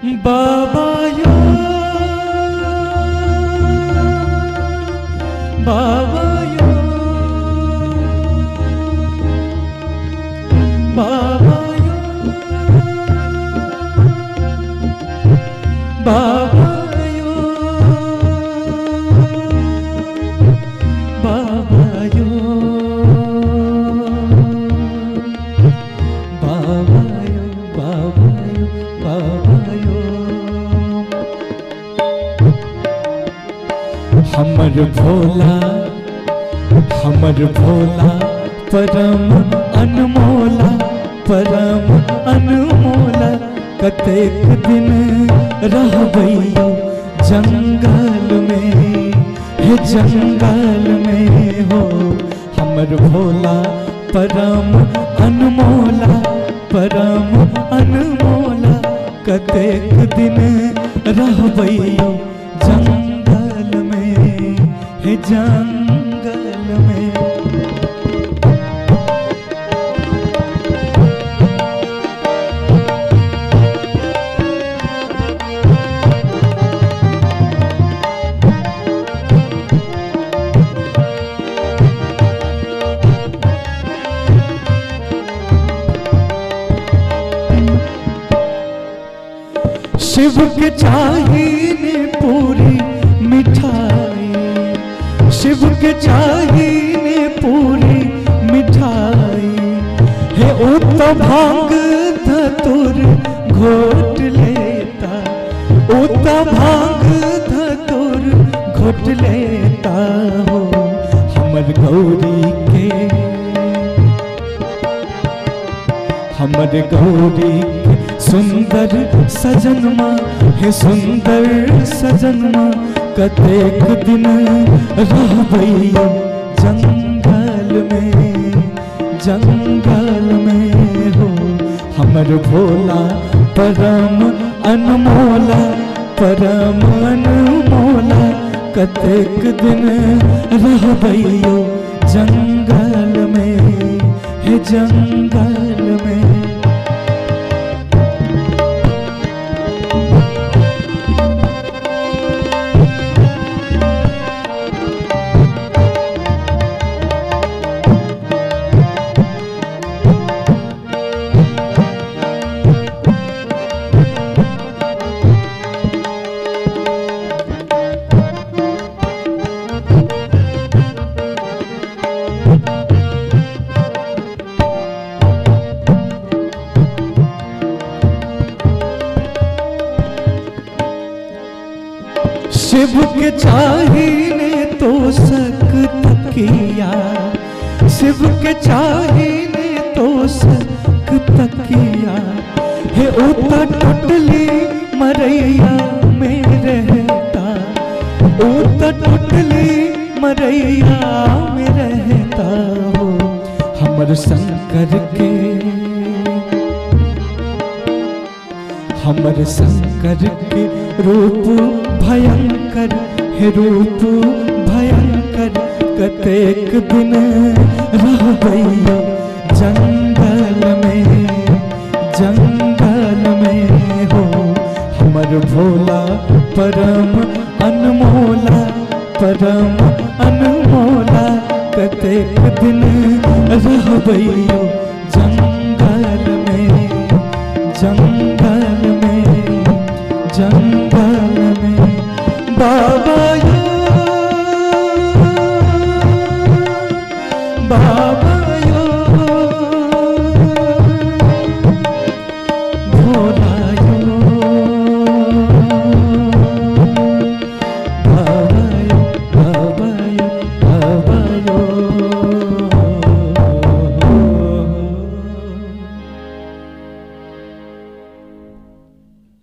बाबा यो बाबा यो बाबा यो बाबा यो बाबा यो बाबा यो बाबा यो बाबा यो। हमर भोला परम अनमोला परम अनमोला कतेक दिन रहबैयो जंगल में हे जंगल में हो। हमर भोला परम अनमोला परम अनमोला कतेक दिन रहबैयो जंगल में हे जंगल में। शिव के चाहिए पूरी मिठाई शिव के चाहिए पूरी मिठाई हे उत भांग धतुर घोट लेता उत भांग धतुर घोट लेता हो। हमर गौरी के सुंदर सजनमा हे सुंदर सजनमा कतेक दिन रहबैयो जंगल में हो। हमर भोला परम अनमोला कतेक दिन रहबैयो जंगल में हे जंगल में। शिव के चाहिए तो सक तकिया शिव के चाहिए तो सक तकिया हे उता टुटली मरैया में रहता उता टुटली मरैया में रहता हो। हमर शंकर के रूप भयंकर हे रूप भयंकर कतेक दिन रहबैयो जंगल में हो। हमर भोला परम अनमोला कतेक दिन रहबैयो जंगल में बाबा यो बाबा यो